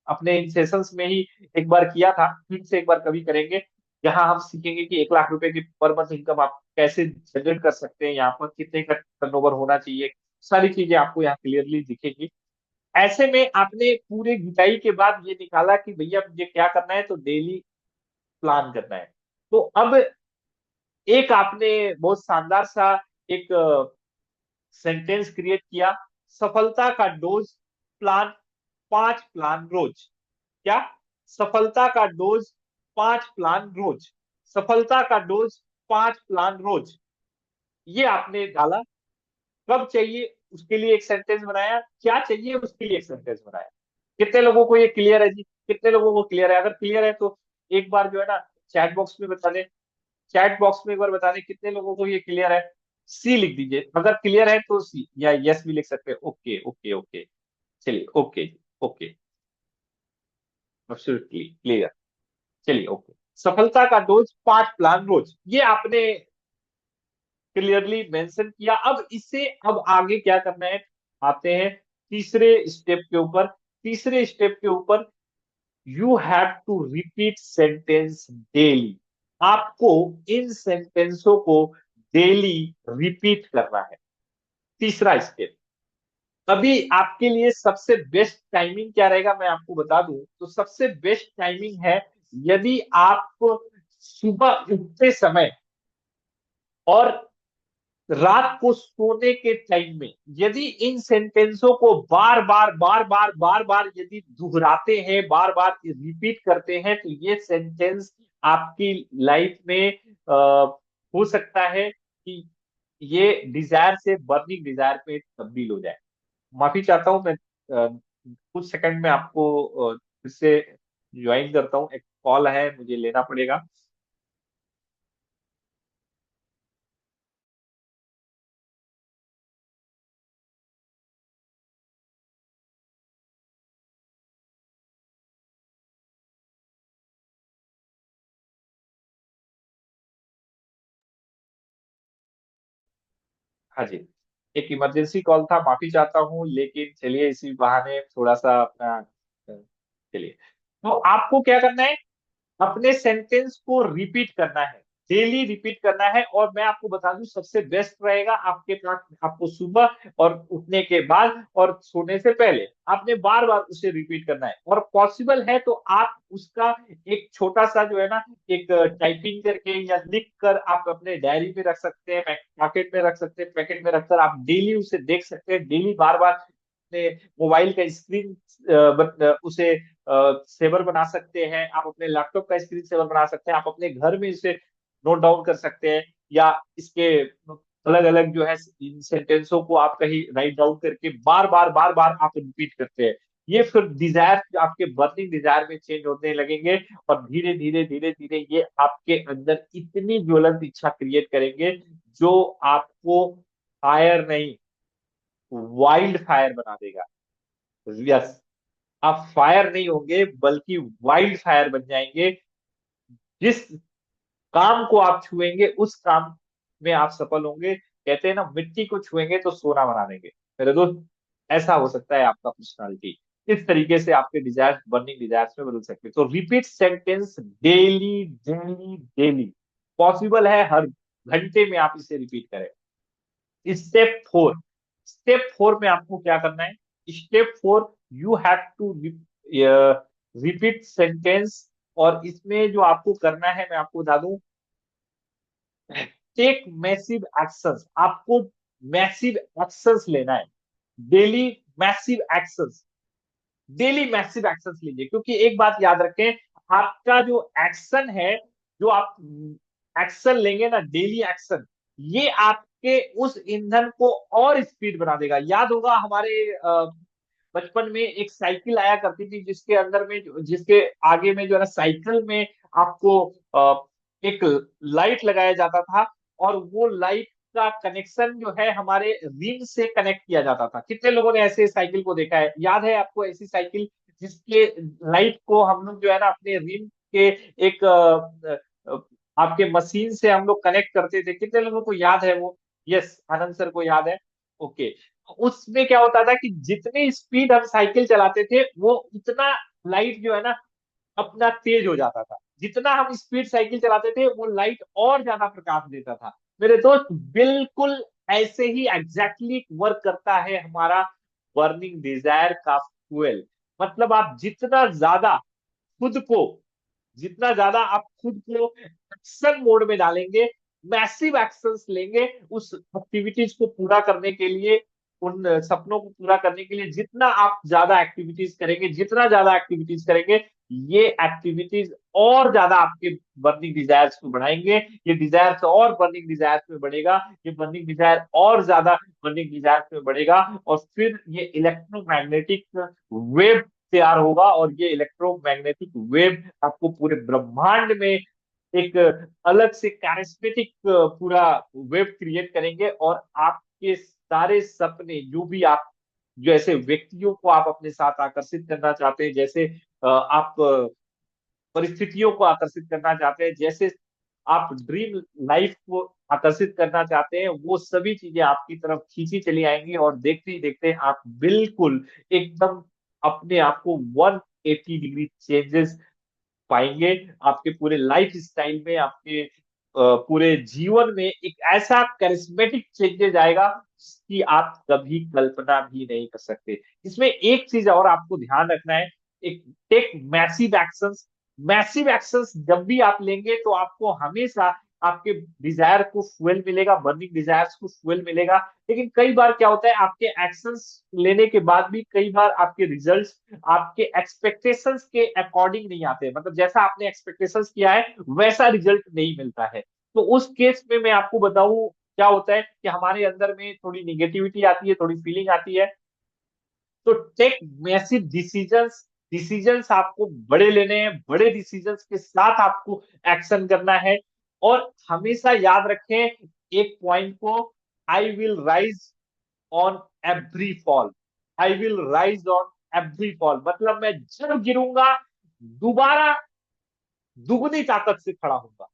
अपने इन सेशंस में ही एक बार किया था, फिर से एक बार कभी करेंगे, जहां हम सीखेंगे कि 1 लाख रुपए की पर मंथ इनकम आप कैसे जनरेट कर सकते हैं, यहाँ पर कितने का टर्नओवर होना चाहिए, सारी चीजें आपको यहाँ क्लियरली दिखेगी। ऐसे में आपने पूरे घिटाई के बाद ये निकाला कि भैया मुझे क्या करना है, तो डेली प्लान करना है। तो अब एक आपने बहुत शानदार सा एक सेंटेंस क्रिएट किया, सफलता का डोज प्लान, 5 प्लान रोज। क्या? सफलता का डोज 5 प्लान रोज, सफलता का डोज 5 प्लान रोज, ये आपने डाला। कब चाहिए उसके लिए एक सेंटेंस बनाया, क्या चाहिए उसके लिए एक सेंटेंस बनाया। कितने लोगों को ये क्लियर है जी? कितने लोगों को क्लियर है? अगर क्लियर है तो एक बार जो है ना चैट बॉक्स में बता दें, चैट बॉक्स में एक बार बता दें कितने लोगों को ये क्लियर है। सी लिख दीजिए अगर क्लियर है तो सी, या यस भी लिख सकते हैं। ओके ओके ओके, चलिए ओके ओके, एब्सोल्युटली क्लियर। चलिए ओके, सफलता का डोज 5 प्लान रोज, ये आपने क्लियरली मेंशन किया। अब इससे अब आगे क्या करना है, आते हैं तीसरे स्टेप के ऊपर। तीसरे स्टेप के ऊपर, you have to repeat sentence daily. आपको इन सेंटेंसों को डेली रिपीट करना है। तीसरा स्टेप। अभी आपके लिए सबसे बेस्ट टाइमिंग क्या रहेगा, मैं आपको बता दूं तो सबसे बेस्ट टाइमिंग है, यदि आप सुबह उठते समय और रात को सोने के टाइम में यदि इन सेंटेंसों को बार बार बार बार बार बार यदि दोहराते हैं, बार बार रिपीट करते हैं, तो ये सेंटेंस आपकी लाइफ में हो सकता है कि ये डिजायर से बर्निंग डिजायर पे तब्दील हो जाए। माफी चाहता हूं मैं, कुछ सेकंड में आपको फिर से ज्वाइन करता हूँ, एक कॉल है मुझे लेना पड़ेगा। हाँ जी, एक इमरजेंसी कॉल था, माफी चाहता हूँ, लेकिन चलिए इसी बहाने थोड़ा सा अपना चलिए। तो आपको क्या करना है, अपने सेंटेंस को रिपीट करना है, डेली रिपीट करना है। और मैं आपको बता दूं सबसे बेस्ट रहेगा आपके पास, आपको सुबह और उठने के बाद और सोने से पहले आपने बार बार उसे रिपीट करना है। और पॉसिबल है तो आप उसका एक छोटा सा जो है ना एक टाइपिंग करके या लिख कर आप अपने डायरी में रख सकते हैं, पॉकेट में रख सकते हैं, पैकेट में रखकर आप डेली उसे देख सकते हैं, डेली बार बार अपने मोबाइल का स्क्रीन उसे सेवर बना सकते हैं, आप अपने लैपटॉप का स्क्रीन सेवर बना सकते हैं, आप अपने घर में इसे नोट डाउन कर सकते हैं, या इसके अलग अलग जो है इन सेंटेंसों को आप कहीं राइट डाउन करके बार बार आप रिपीट करते हैं। ये फिर डिजायर आपके बर्निंग डिजायर में चेंज होने लगेंगे, और धीरे धीरे ये आपके अंदर इतनी ज्वलंत इच्छा क्रिएट करेंगे जो आपको फायर नहीं, वाइल्ड फायर बना देगा। यस, आप फायर नहीं होंगे बल्कि वाइल्ड फायर बन जाएंगे। जिस काम को आप छुएंगे उस काम में आप सफल होंगे। कहते हैं ना, मिट्टी को छुएंगे तो सोना बना देंगे। मेरे दोस्त, ऐसा हो सकता है आपका पर्सनालिटी। इस तरीके से आपके डिजायर बर्निंग डिजायर्स में बदल सकते हैं। तो repeat sentence daily daily daily, possible है हर घंटे में आप इसे रिपीट करें। स्टेप फोर, स्टेप फोर में आपको क्या करना है? Step four, you have to repeat sentence. और इसमें जो आपको करना है मैं आपको बता दूं, टेक मैसिव एक्शंस। आपको मैसिव एक्शंस लेना है, daily massive actions. Daily massive actions लीजिए, क्योंकि एक बात याद रखें, आपका जो एक्शन है, जो आप एक्शन लेंगे ना, डेली एक्शन, ये आपके उस ईंधन को और स्पीड बना देगा। याद होगा हमारे बचपन में एक साइकिल आया करती थी, जिसके अंदर में जिसके आगे में जो है ना, साइकिल में आपको एक लाइट लगाया जाता था, और वो लाइट का कनेक्शन जो है हमारे रिम से कनेक्ट किया जाता था। कितने लोगों ने ऐसे साइकिल को देखा है? याद है आपको ऐसी साइकिल जिसके लाइट को हम लोग जो है ना अपने रिम के एक आपके मशीन से हम लोग कनेक्ट करते थे? कितने लोगों को याद है वो? यस, आनंद सर को याद है। ओके। उसमें क्या होता था कि जितनी स्पीड हम साइकिल चलाते थे, वो उतना लाइट जो है ना अपना तेज हो जाता था। जितना हम स्पीड साइकिल चलाते थे, वो लाइट और ज्यादा प्रकाश देता था। मेरे दोस्त, बिल्कुल ऐसे ही एग्जैक्टली वर्क करता है हमारा बर्निंग डिजायर का फ्यूल। मतलब आप जितना ज्यादा आप खुद को एक्शन मोड में डालेंगे, मैसिव एक्शंस लेंगे उस एक्टिविटीज को पूरा करने के लिए, उन सपनों को पूरा करने के लिए, जितना आप ज्यादा एक्टिविटीज करेंगे, जितना ज्यादा एक्टिविटीज करेंगे, ये एक्टिविटीज और ज्यादा आपके बर्निंग डिजायर्स को बढ़ाएंगे। ये डिजायर्स और बर्निंग डिजायर्स में बढ़ेगा, ये बर्निंग डिजायर और ज्यादा बर्निंग डिजायर्स में बढ़ेगा, और फिर ये इलेक्ट्रोमैग्नेटिक वेव तैयार होगा। और ये इलेक्ट्रोमैग्नेटिक वेव आपको पूरे ब्रह्मांड में एक अलग से कैरिस्मेटिक पूरा वेव क्रिएट करेंगे। और आपके सारे सपने, जो भी आप जैसे व्यक्तियों को आप अपने साथ आकर्षित करना चाहते हैं, जैसे आप परिस्थितियों को आकर्षित करना चाहते हैं, जैसे आप ड्रीम लाइफ को आकर्षित करना चाहते हैं, वो सभी चीजें आपकी तरफ खींची चली आएंगी। और देखते ही देखते आप बिल्कुल एकदम अपने आप को 180 डिग्री चेंजेस पाएंगे। आपके पूरे लाइफ स्टाइल में, आपके पूरे जीवन में एक ऐसा करिश्मेटिक चेंजेस आएगा जिसकी आप कभी कल्पना भी नहीं कर सकते। इसमें एक चीज और आपको ध्यान रखना है, एक take massive actions. Massive actions जब भी आप लेंगे, तो आपको हमेशा आपके डिजायर को फ्यूल मिलेगा, बर्निंग डिजायर्स को फ्यूल मिलेगा। लेकिन कई बार क्या होता है, आपके एक्शंस लेने के बाद भी कई बार आपके रिजल्ट्स आपके एक्सपेक्टेशंस के अकॉर्डिंग नहीं आते। मतलब जैसा आपने एक्सपेक्टेशंस किया है, वैसा रिजल्ट नहीं मिलता है। तो उस केस में मैं आपको बताऊं क्या होता है, कि हमारे अंदर में थोड़ी निगेटिविटी आती है, थोड़ी फीलिंग आती है। तो टेक मैसिव डिसीजंस। डिसीजंस आपको बड़े लेने हैं, बड़े डिसीजंस के साथ आपको एक्शन करना है। और हमेशा याद रखें एक पॉइंट को, I will rise on every fall. I will rise on every fall, मतलब मैं जब गिरूंगा, दोबारा दुगनी ताकत से खड़ा होऊंगा।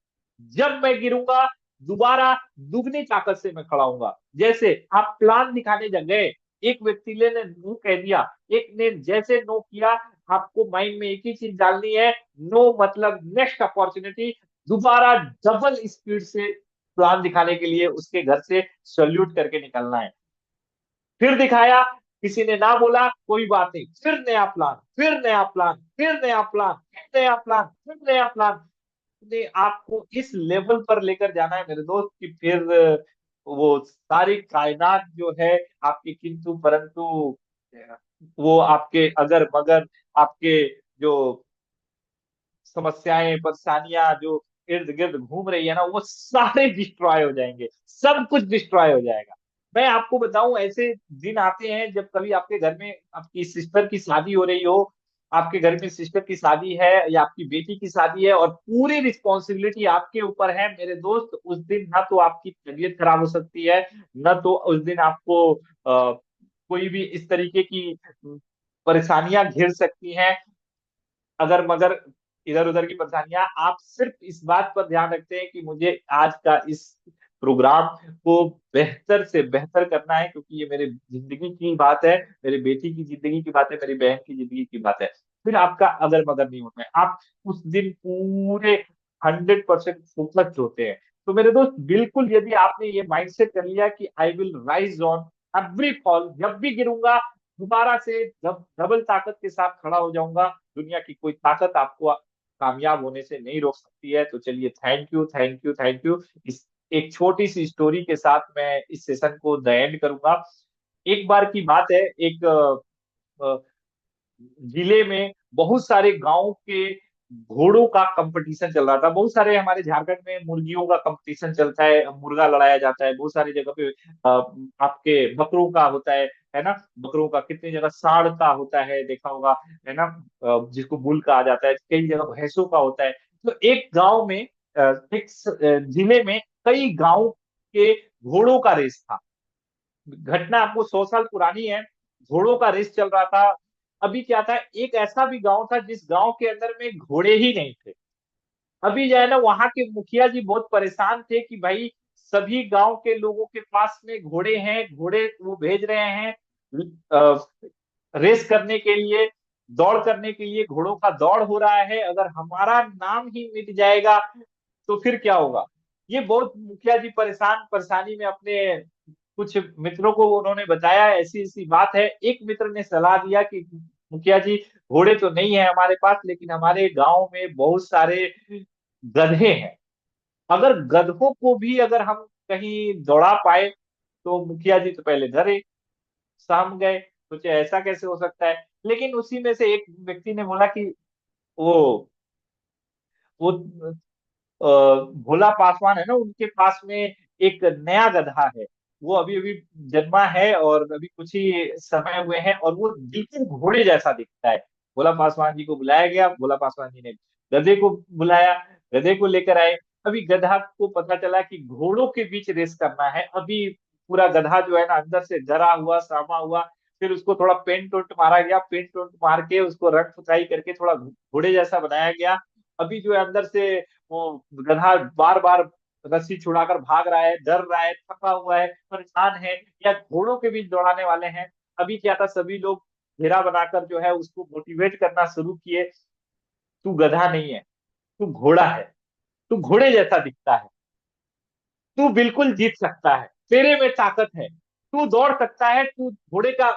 जब मैं गिरूंगा, दोबारा दुगनी ताकत से मैं खड़ा होऊंगा। जैसे आप प्लान दिखाने जब गए, एक व्यक्ति ने नो कह दिया, एक ने जैसे नो किया, आपको माइंड में एक ही चीज डालनी है, नो मतलब नेक्स्ट अपॉर्चुनिटी। दोबारा डबल स्पीड से प्लान दिखाने के लिए उसके घर से सल्यूट करके निकलना है। फिर दिखाया, किसी ने ना बोला, कोई बात नहीं, फिर नया प्लान, फिर नया प्लान, फिर नया प्लान, फिर नया प्लान, फिर नया प्लान। ने आपको इस लेवल पर लेकर जाना है मेरे दोस्त, कि फिर वो सारी कायनात जो है आपकी किंतु परंतु वो आपके अगर मगर, आपके जो समस्याएं परेशानियां जो इर्द गिर्द घूम रही है ना, वो सारे डिस्ट्रॉय हो जाएंगे, सब कुछ डिस्ट्रॉय हो जाएगा। मैं आपको बताऊं, ऐसे दिन आते हैं जब कभी आपके घर में आपकी सिस्टर की शादी हो रही हो, आपके घर में सिस्टर की शादी है या आपकी बेटी की शादी है, और पूरी रिस्पॉन्सिबिलिटी आपके ऊपर है मेरे दोस्त। उस दिन ना तो आपकी तबीयत खराब हो सकती है, न तो उस दिन आपको कोई भी इस तरीके की परेशानियां घिर सकती हैं। अगर मगर इधर उधर की परेशानियां, आप सिर्फ इस बात पर ध्यान रखते हैं कि मुझे आज का इस प्रोग्राम को बेहतर से बेहतर करना है, क्योंकि ये मेरे जिंदगी की बात है, मेरी बेटी की जिंदगी की बात है, मेरी बहन की जिंदगी की बात है। फिर आपका अगर मगर नहीं होता है, आप उस दिन पूरे 100% फोकस्ड होते हैं। तो मेरे दोस्त, बिल्कुल यदि आपने ये माइंडसेट कर लिया कि I will rise on every fall, जब भी गिरूंगा दोबारा से डबल ताकत के साथ खड़ा हो जाऊंगा, दुनिया की कोई ताकत आपको कामयाब होने से नहीं रोक सकती है। तो चलिए, thank you, thank you, thank you. इस एक छोटी सी स्टोरी के साथ मैं इस सेशन को द एंड करूंगा। एक बार की बात है, एक अ, जिले में बहुत सारे गांव के घोड़ों का कंपटीशन चल रहा था। बहुत सारे हमारे झारखंड में मुर्गियों का कंपटीशन चलता है, मुर्गा लड़ाया जाता है बहुत सारी जगह पे। आपके बकरों का होता है ना। बकरों का कितनी जगह, सांड का होता है, देखा होगा, है ना। जिसको बुल कहा जाता है, कई जगह भैंसों का होता है। तो एक गांव में, जिले में कई गांव के घोड़ों का रेस था। घटना आपको 100 साल पुरानी है। घोड़ों का रेस चल रहा था। अभी क्या था, एक ऐसा भी गांव था जिस गांव के अंदर में घोड़े ही नहीं थे। अभी जो है ना, वहां के मुखिया जी बहुत परेशान थे कि भाई, सभी गांव के लोगों के पास में घोड़े हैं, घोड़े वो भेज रहे हैं रेस करने के लिए, दौड़ करने के लिए, घोड़ों का दौड़ हो रहा है, अगर हमारा नाम ही मिट जाएगा तो फिर क्या होगा। ये बहुत मुखिया जी परेशान परेशानी में अपने कुछ मित्रों को उन्होंने बताया, ऐसी ऐसी बात है। एक मित्र ने सलाह दिया कि मुखिया जी, घोड़े तो नहीं है हमारे पास, लेकिन हमारे गांव में बहुत सारे गधे हैं। अगर गधों को भी अगर हम कहीं दौड़ा पाए तो। मुखिया जी तो पहले डरे, सहम गए, सोचे ऐसा कैसे हो सकता है। लेकिन उसी में से एक व्यक्ति ने बोला कि वो वो अ, भोला पासवान है ना, उनके पास में एक नया गधा है। वो अभी अभी जन्मा है और अभी कुछ ही समय हुए हैं, और वो बिल्कुल घोड़े जैसा दिखता है। भोला पासवान जी को बुलाया गया, भोला पासवान जी ने गधे को बुलाया, गधे को लेकर आए। अभी गधा को पता चला कि घोड़ों के बीच रेस करना है। अभी पूरा गधा जो है ना, अंदर से डरा हुआ, सहमा हुआ। फिर उसको थोड़ा पेंट वेंट मारा गया, पेंट वेंट मार के उसको रंग पुताई करके थोड़ा घोड़े जैसा बनाया गया। अभी जो है अंदर से वो गधा बार बार रस्सी छुड़ाकर भाग रहा है, डर रहा है, थका हुआ है, परेशान है, या घोड़ों के बीच दौड़ाने वाले हैं। अभी क्या था, सभी लोग घेरा बनाकर जो है उसको मोटिवेट करना शुरू किए। तू गधा नहीं है, तू घोड़ा है, तू घोड़े जैसा दिखता है, तू बिल्कुल जीत सकता है, तेरे में ताकत है, तू दौड़ सकता है, तू घोड़े का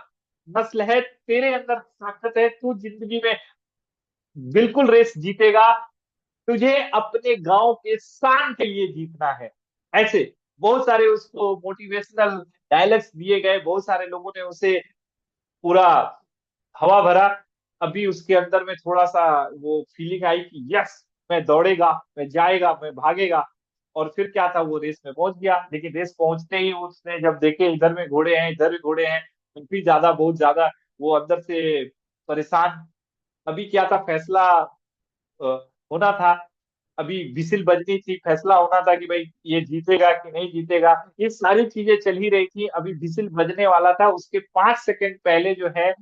नस्ल है, तेरे अंदर ताकत है, तू जिंदगी में बिल्कुल रेस जीतेगा। तुझे अपने गांव के शान के लिए जीतना है। ऐसे बहुत सारे उसको मोटिवेशनल डायलॉग्स दिए गए, बहुत सारे लोगों ने उसे पूरा हवा भरा। अभी उसके अंदर में थोड़ा सा वो फीलिंग आई कि यस, मैं दौड़ेगा, मैं जाएगा, मैं भागेगा। और फिर क्या था, वो रेस में पहुंच गया। लेकिन रेस पहुंचते ही उसने जब देखे इधर में घोड़े हैं, इधर भी घोड़े हैं, फिर ज्यादा, बहुत ज्यादा वो अंदर से परेशान। अभी क्या था, फैसला होना था। अभी विसिल बजनी थी, फैसला होना था कि भाई ये जीतेगा कि नहीं जीतेगा। ये सारी चीजें चल ही रही थी। अभी विसिल बजने वाला था, उसके 5 सेकंड पहले जो है,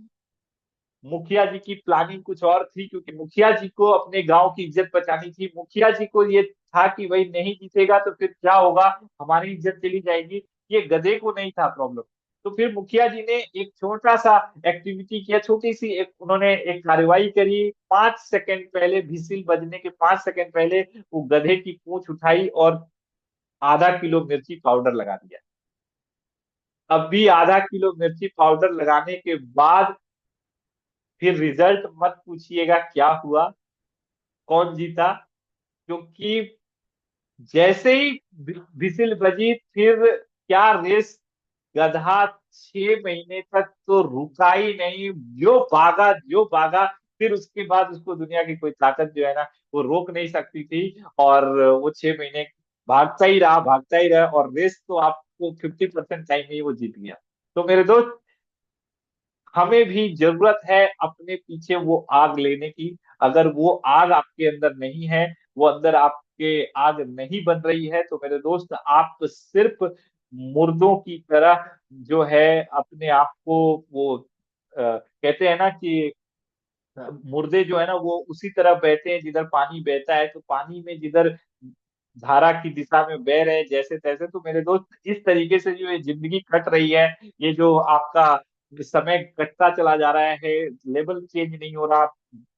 मुखिया जी की प्लानिंग कुछ और थी, क्योंकि मुखिया जी को अपने गांव की इज्जत बचानी थी। मुखिया जी को ये था कि भाई नहीं जीतेगा तो फिर क्या होगा, हमारी इज्जत चली जाएगी। ये गधे को नहीं था प्रॉब्लम। तो फिर मुखिया जी ने एक छोटा सा एक्टिविटी किया, छोटी सी एक उन्होंने एक कार्रवाई करी। 5 सेकंड पहले, विसिल बजने के 5 सेकंड पहले, वो गधे की पूंछ उठाई और ½ किलो मिर्ची पाउडर लगा दिया। अब भी ½ किलो मिर्ची पाउडर लगाने के बाद फिर रिजल्ट मत पूछिएगा क्या हुआ, कौन जीता। क्योंकि जैसे ही विसिल बजी, फिर क्या रेस, गधा छह महीने तक तो रुका ही नहीं, जो भागा। फिर उसके बाद उसको दुनिया की कोई ताकत जो है ना वो रोक नहीं सकती थी। और वो 6 महीने भागता ही रहा और रेस तो आपको 50% टाइम में ही वो जीत गया। तो मेरे दोस्त, हमें भी जरूरत है अपने पीछे वो आग लेने की। अगर वो आग आपके अंदर नहीं है, वो अंदर आपके आग नहीं बन रही है, तो मेरे दोस्त आप सिर्फ मुर्दों की तरह जो है अपने आप को वो कहते हैं ना कि मुर्दे जो है ना वो उसी तरह बहते हैं जिधर पानी बहता है। तो पानी में जिधर धारा की दिशा में बह रहे हैं जैसे तैसे, तो मेरे दोस्त इस तरीके से जो ये जिंदगी कट रही है, ये जो आपका समय कटता चला जा रहा है, लेवल चेंज नहीं हो रहा,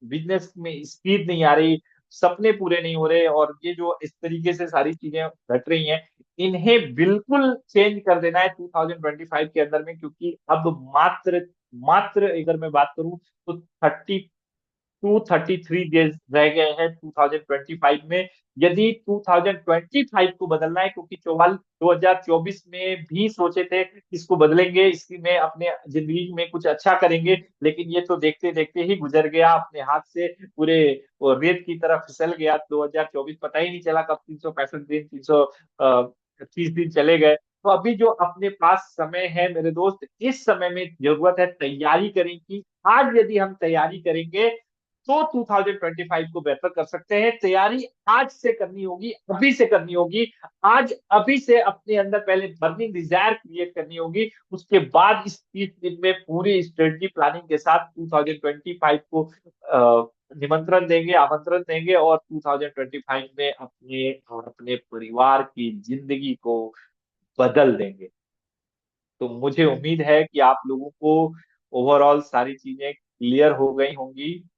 बिजनेस में स्पीड नहीं आ रही, सपने पूरे नहीं हो रहे, और ये जो इस तरीके से सारी चीजें घट रही हैं, इन्हें बिल्कुल चेंज कर देना है 2025 के अंदर में। क्योंकि अब मात्र मात्र अगर मैं बात करूं तो 33 डेज रह गए हैं 2025 में। यदि 2025 को बदलना है, क्योंकि 2024 में भी सोचे थे इसको बदलेंगे, इसकी में अपने जिंदगी में कुछ अच्छा करेंगे, लेकिन ये तो देखते देखते ही गुजर गया अपने हाथ से, पूरे वो रेत की तरफ फिसल गया 2024। पता ही नहीं चला कब 365 दिन 330 दिन चले गए। तो अभी जो अपने पास समय है मेरे दोस्त, इस समय में जरूरत है तैयारी करें की। आज यदि हम तैयारी करेंगे तो 2025 को बेहतर कर सकते हैं। तैयारी आज से करनी होगी, अभी से करनी होगी। आज अभी से अपने अंदर पहले बर्निंग डिजायर क्रिएट करनी होगी, उसके बाद इस 30 दिन में पूरी स्ट्रेटजी प्लानिंग के साथ 2025 को निमंत्रण देंगे, आमंत्रण देंगे, और 2025 में अपने और अपने परिवार की जिंदगी को बदल देंगे। तो मुझे उम्मीद है कि आप लोगों को ओवरऑल सारी चीजें क्लियर हो गई होंगी।